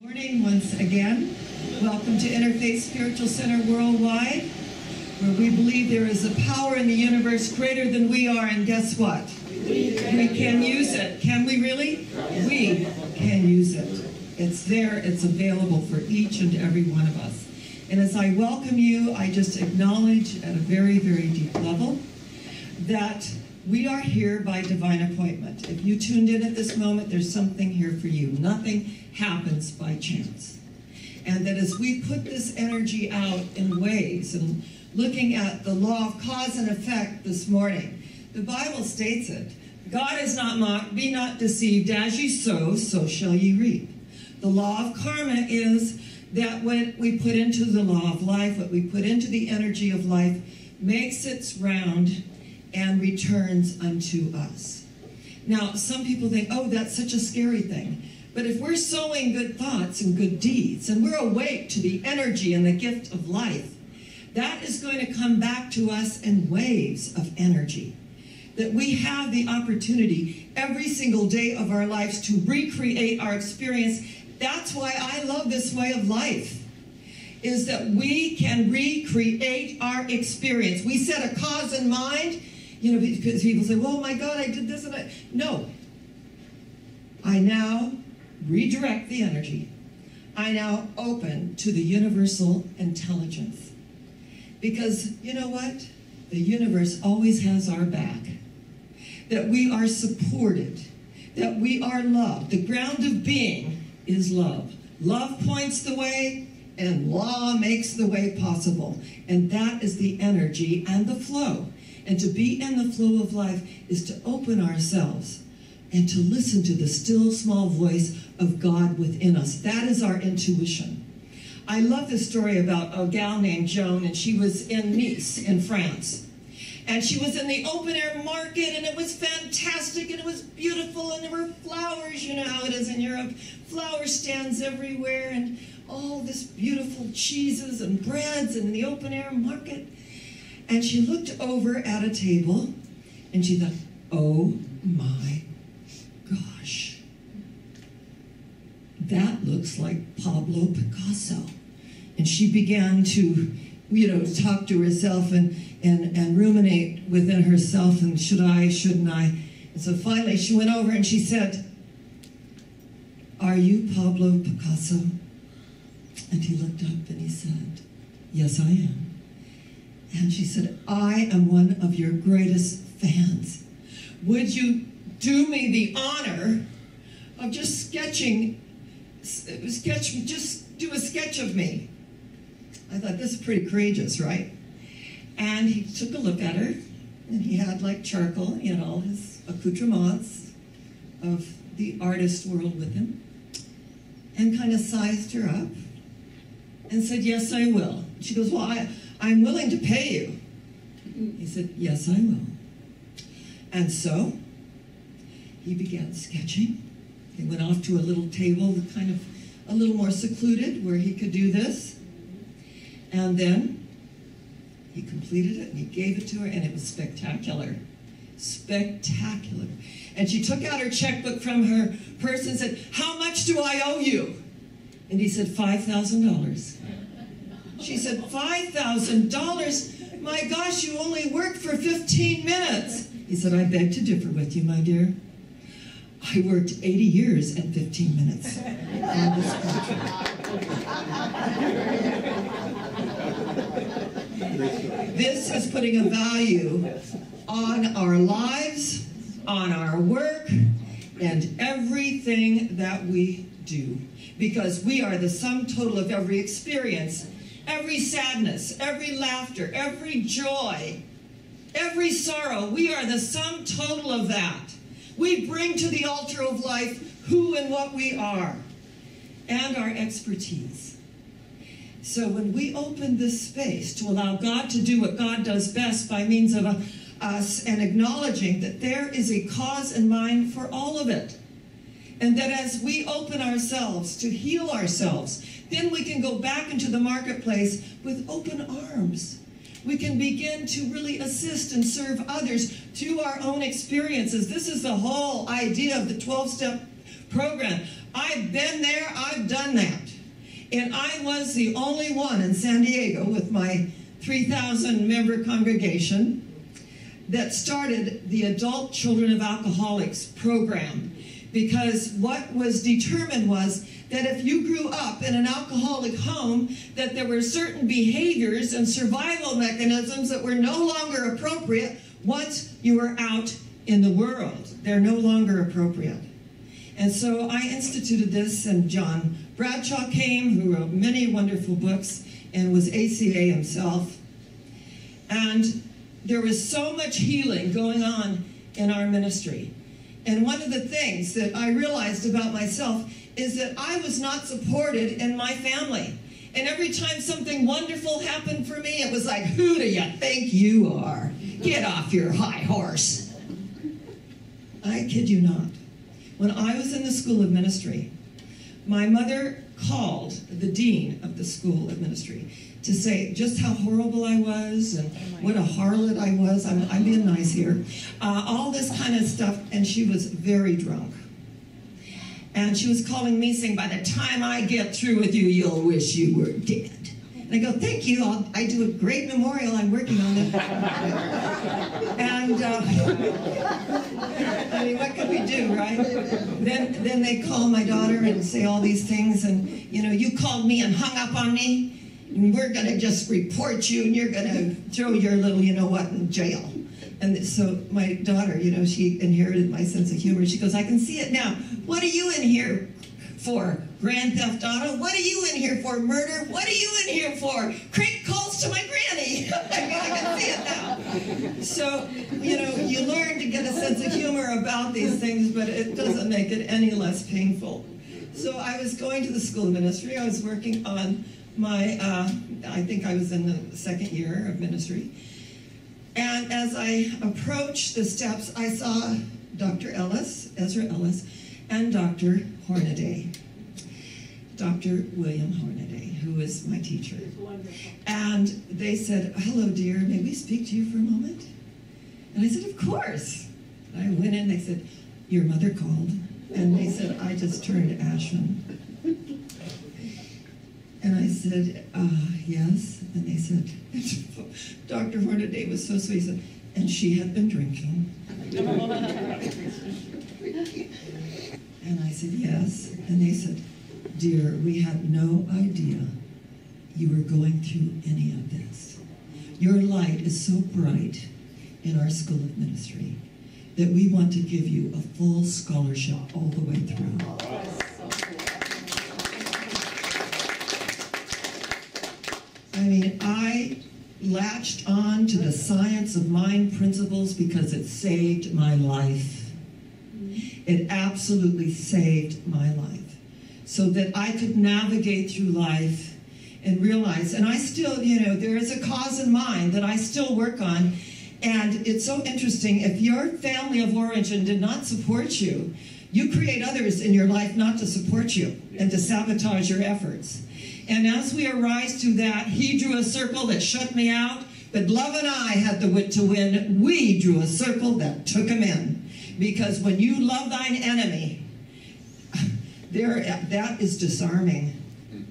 Morning once again. Welcome to Interfaith Spiritual Center Worldwide, where we believe there is a power in the universe greater than we are, and guess what? We can use it. Can we really? We can use it. It's there. It's available for each and every one of us. And as I welcome you, I just acknowledge at a very, very deep level that we are here by divine appointment. If you tuned in at this moment, there's something here for you. Nothing happens by chance. And that as we put this energy out in waves, and looking at the law of cause and effect this morning, the Bible states it. God is not mocked, be not deceived. As you sow, so shall ye reap. The law of karma is that when we put into the law of life, what we put into the energy of life, makes its round and returns unto us. Now, some people think, oh, that's such a scary thing. But if we're sowing good thoughts and good deeds, and we're awake to the energy and the gift of life, that is going to come back to us in waves of energy. That we have the opportunity every single day of our lives to recreate our experience. That's why I love this way of life, is that we can recreate our experience. We set a cause in mind, you know, because people say, well, my God, I did this and I... No. I now redirect the energy. I now open to the universal intelligence. Because, you know what? The universe always has our back. That we are supported. That we are loved. The ground of being is love. Love points the way, and law makes the way possible. And that is the energy and the flow. And to be in the flow of life is to open ourselves and to listen to the still small voice of God within us. That is our intuition. I love this story about a gal named Joan, and she was in Nice in France. And she was in the open air market, and it was fantastic, and it was beautiful, and there were flowers. You know how it is in Europe. Flower stands everywhere, and all this beautiful cheeses and breads in the open air market. And she looked over at a table, and she thought, oh my gosh, that looks like Pablo Picasso. And she began to, you know, talk to herself and ruminate within herself, and should I, shouldn't I? And so finally she went over and she said, are you Pablo Picasso? And he looked up and he said, yes, I am. And she said, I am one of your greatest fans. Would you do me the honor of just just do a sketch of me? I thought, this is pretty courageous, right? And he took a look at her, and he had like charcoal, you know, his accoutrements of the artist world with him, and kind of sized her up and said, yes, I will. She goes, well, I'm willing to pay you. He said, yes, I will. And so he began sketching. He went off to a little table, kind of a little more secluded, where he could do this. And then he completed it, and he gave it to her, and it was spectacular. Spectacular. And she took out her checkbook from her purse and said, how much do I owe you? And he said, $5,000. She said, $5,000? My gosh, you only worked for 15 minutes. He said, I beg to differ with you, my dear. I worked 80 years and 15 minutes on this project. This is putting a value on our lives, on our work, and everything that we do. Because we are the sum total of every experience, every sadness, every laughter, every joy, every sorrow. We are the sum total of that. We bring to the altar of life who and what we are, and our expertise. So when we open this space to allow God to do what God does best by means of us, and acknowledging that there is a cause in mind for all of it, and that as we open ourselves to heal ourselves, then we can go back into the marketplace with open arms. We can begin to really assist and serve others through our own experiences. This is the whole idea of the 12-step program. I've been there, I've done that. And I was the only one in San Diego with my 3,000 member congregation that started the Adult Children of Alcoholics program, because what was determined was that if you grew up in an alcoholic home, that there were certain behaviors and survival mechanisms that were no longer appropriate once you were out in the world. They're no longer appropriate. And so I instituted this, and John Bradshaw came, who wrote many wonderful books and was ACA himself. And there was so much healing going on in our ministry. And one of the things that I realized about myself is that I was not supported in my family. And every time something wonderful happened for me, it was like, who do you think you are? Get off your high horse. I kid you not. When I was in the School of Ministry, my mother called the dean of the School of Ministry to say just how horrible I was and what a harlot I was. I'm being nice here. All this kind of stuff, and she was very drunk. And she was calling me saying, by the time I get through with you, you'll wish you were dead. And I go, thank you, I do a great memorial, I'm working on it. And, I mean, what could we do, right? Then they call my daughter and say all these things, and, you know, you called me and hung up on me, and we're gonna just report you, and you're gonna throw your little you-know-what in jail. And so my daughter, you know, she inherited my sense of humor. She goes, I can see it now. What are you in here for? Grand theft auto? What are you in here for? Murder? What are you in here for? Crank calls to my granny. I mean, I can see it now. So, you know, you learn to get a sense of humor about these things, but it doesn't make it any less painful. So I was going to the School of Ministry. I was working on my, I think I was in the second year of ministry. And as I approached the steps, I saw Dr. Ellis, Ezra Ellis, and Dr. Hornaday, Dr. William Hornaday, who was my teacher. And they said, hello, dear, may we speak to you for a moment? And I said, of course. And I went in, they said, your mother called. And they said, I just turned ashen. And I said, yes. And they said, Dr. Hornaday was so sweet. He said, and she had been drinking. And I said, yes. And they said, dear, we had no idea you were going through any of this. Your light is so bright in our School of Ministry that we want to give you a full scholarship all the way through. I mean, I latched on to the science of mind principles because it saved my life. It absolutely saved my life, so that I could navigate through life and realize, and I still, you know, there is a cause in mind that I still work on. And it's so interesting, if your family of origin did not support you, you create others in your life not to support you and to sabotage your efforts. And as we arise to that, he drew a circle that shut me out, but love and I had the wit to win. We drew a circle that took him in. Because when you love thine enemy, that is disarming.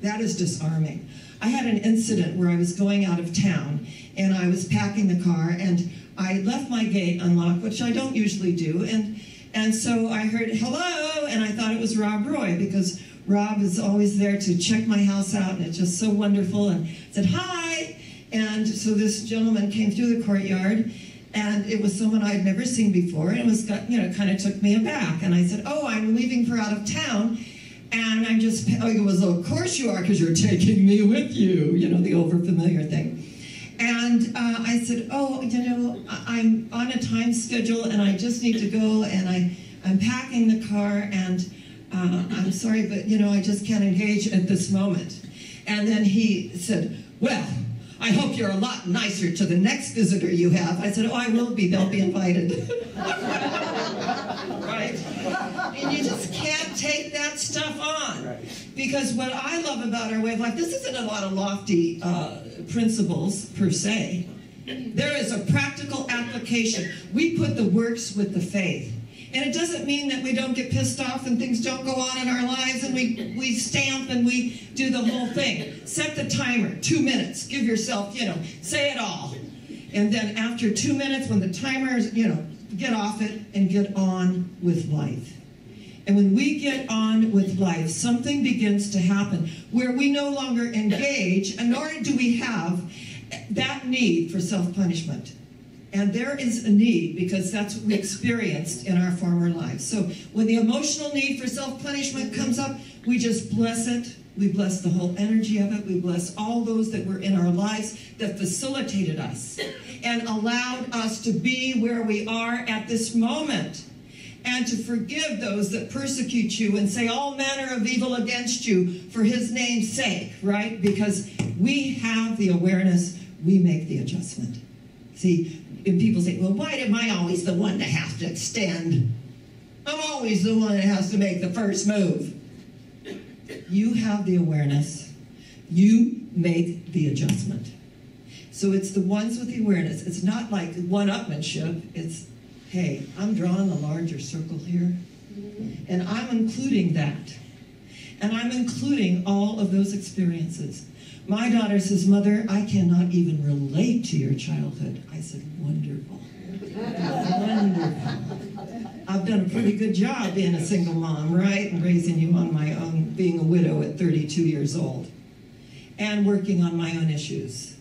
That is disarming. I had an incident where I was going out of town, and I was packing the car, and I left my gate unlocked, which I don't usually do, and so I heard, hello, and I thought it was Rob Roy, because Rob is always there to check my house out, and it's just so wonderful, and said, hi, and so this gentleman came through the courtyard, and it was someone I'd never seen before, and it was, you know, kind of took me aback, and I said, oh, I'm leaving for out of town, and I'm just, oh, he goes, oh, of course you are, because you're taking me with you, you know, the overfamiliar thing. And I said, oh, you know, I'm on a time schedule, and I just need to go, and I'm packing the car, and I'm sorry, but, you know, I just can't engage at this moment. And then he said, well, I hope you're a lot nicer to the next visitor you have. I said, oh, I will be. They'll be invited. Right? And you just can't take that stuff on. Because what I love about our way of life, this isn't a lot of lofty principles, per se. There is a practical application. We put the works with the faith. And it doesn't mean that we don't get pissed off and things don't go on in our lives and we stamp and we do the whole thing. Set the timer, 2 minutes. Give yourself, say it all. And then after 2 minutes, when the timer is, get off it and get on with life. And when we get on with life, something begins to happen where we no longer engage, and nor do we have that need for self-punishment. And there is a need, because that's what we experienced in our former lives. So when the emotional need for self-punishment comes up, we just bless it. We bless the whole energy of it. We bless all those that were in our lives that facilitated us and allowed us to be where we are at this moment, and to forgive those that persecute you and say all manner of evil against you for his name's sake, right? Because we have the awareness, we make the adjustment. See, and people say, well, why am I always the one that has to extend? I'm always the one that has to make the first move. You have the awareness. You make the adjustment. So it's the ones with the awareness. It's not like one-upmanship. It's, hey, I'm drawing a larger circle here, and I'm including that. And I'm including all of those experiences. My daughter says, Mother, I cannot even relate to your childhood. I said, wonderful. Wonderful. I've done a pretty good job being a single mom, right? And raising you on my own, being a widow at 32 years old. And working on my own issues.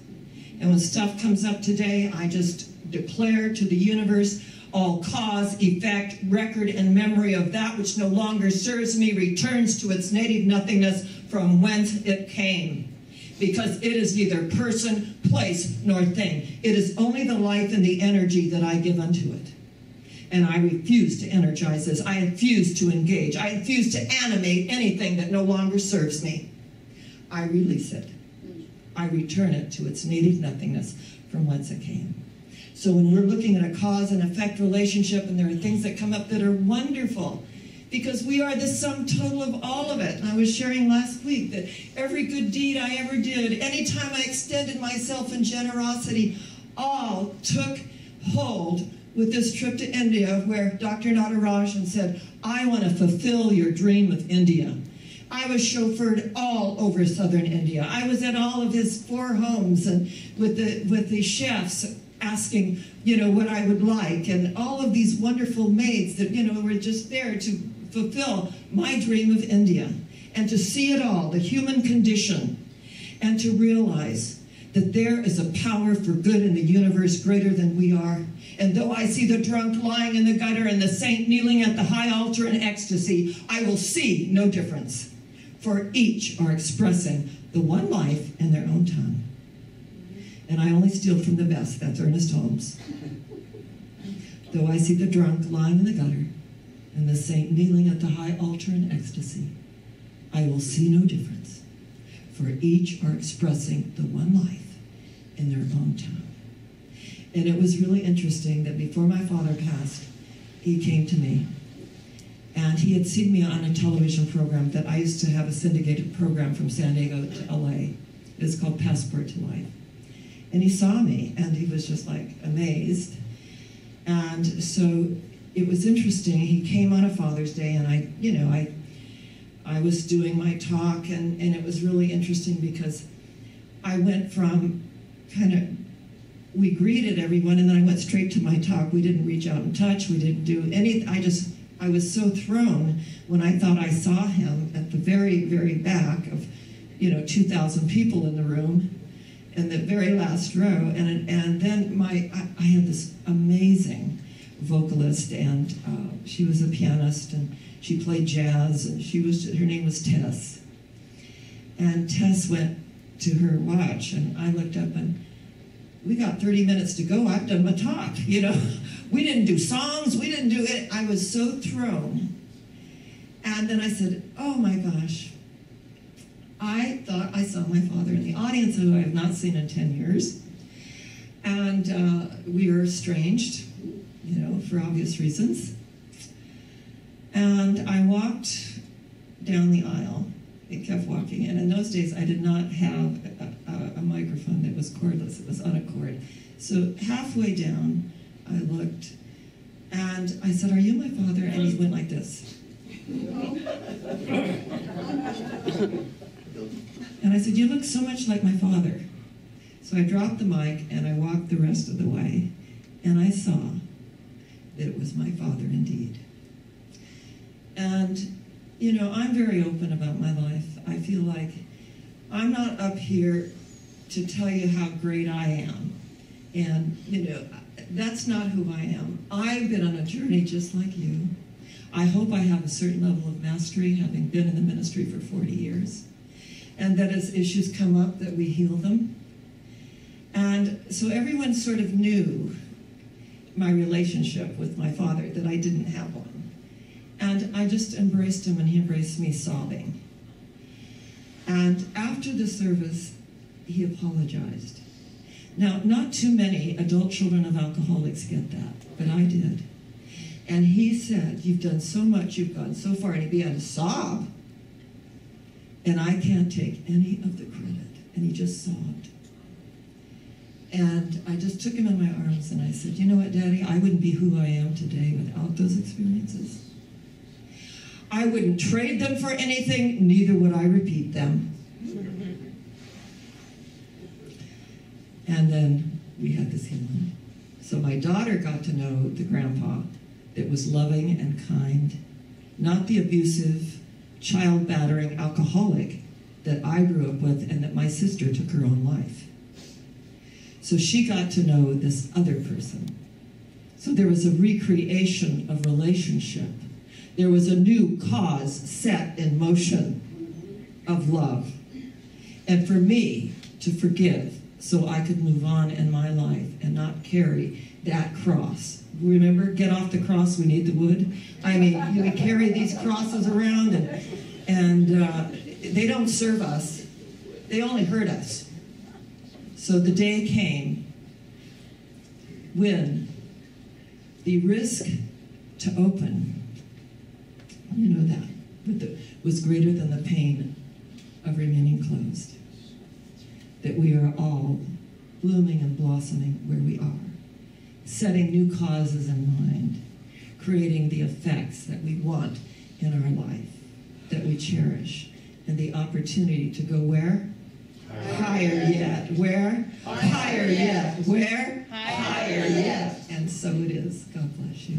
And when stuff comes up today, I just declare to the universe, all cause, effect, record, and memory of that which no longer serves me returns to its native nothingness from whence it came. Because it is neither person, place, nor thing. It is only the life and the energy that I give unto it. And I refuse to energize this. I refuse to engage. I refuse to animate anything that no longer serves me. I release it. I return it to its native nothingness from whence it came. So when we're looking at a cause and effect relationship, and there are things that come up that are wonderful, because we are the sum total of all of it. And I was sharing last week that every good deed I ever did, anytime I extended myself in generosity, all took hold with this trip to India, where Dr. Natarajan said, I want to fulfill your dream of India. I was chauffeured all over southern India. I was at all of his 4 homes and with the chefs asking, what I would like, and all of these wonderful maids that, were just there to fulfill my dream of India, and to see it all, the human condition, and to realize that there is a power for good in the universe greater than we are. And though I see the drunk lying in the gutter and the saint kneeling at the high altar in ecstasy, I will see no difference, for each are expressing the one life in their own tongue. And I only steal from the best. That's Ernest Holmes. Though I see the drunk lying in the gutter and the saint kneeling at the high altar in ecstasy, I will see no difference, for each are expressing the one life in their own tongue. And it was really interesting that before my father passed, he came to me, and he had seen me on a television program that I used to have, a syndicated program from San Diego to LA. It was called Passport to Life. And he saw me, and he was just like amazed. And so it was interesting. He came on a Father's Day, and I was doing my talk, and it was really interesting because I went from we greeted everyone, and then I went straight to my talk. We didn't reach out and touch. We didn't do anything. I was so thrown when I thought I saw him at the very, very back of, 2,000 people in the room, in the very last row, and then I had this amazing vocalist, and she was a pianist, and she played jazz, and her name was Tess. And Tess went to her watch, and I looked up, and we got 30 minutes to go. I've done my talk, We didn't do songs, we didn't do it. I was so thrown. And then I said, oh my gosh, I thought I saw my father in the audience, who I have not seen in 10 years. And we were estranged, for obvious reasons. And I walked down the aisle. It kept walking. And in those days, I did not have a microphone that was cordless. It was on a cord. So halfway down, I looked, And I said, "Are you my father?" And he went like this. And I said, "You look so much like my father." So I dropped the mic and I walked the rest of the way, and I saw that it was my father indeed. And, you know, I'm very open about my life. I feel like I'm not up here to tell you how great I am. And, you know, that's not who I am. I've been on a journey just like you. I hope I have a certain level of mastery, having been in the ministry for 40 years. And that as issues come up, that we heal them. And so everyone sort of knew my relationship with my father, that I didn't have one. And I just embraced him, and he embraced me sobbing. And after the service, he apologized. Now, not too many adult children of alcoholics get that, but I did. And he said, "You've done so much, you've gone so far," and he began to sob. And I can't take any of the credit. And he just sobbed. And I just took him in my arms and I said, "You know what, Daddy? I wouldn't be who I am today without those experiences. I wouldn't trade them for anything, neither would I repeat them." And then we had this healing. So my daughter got to know the grandpa that was loving and kind, not the abusive, child-battering alcoholic that I grew up with and that my sister took her own life. So she got to know this other person. So there was a recreation of relationship. There was a new cause set in motion of love. And for me to forgive so I could move on in my life and not carry that cross. Remember, get off the cross, we need the wood. I mean, we carry these crosses around and they don't serve us. They only hurt us. So the day came when the risk to open, you know that, was greater than the pain of remaining closed. That we are all blooming and blossoming where we are, setting new causes in mind, creating the effects that we want in our life, that we cherish, and the opportunity to go where? Higher yet. Where? Higher yet. Where? Higher yet. And so it is. God bless you.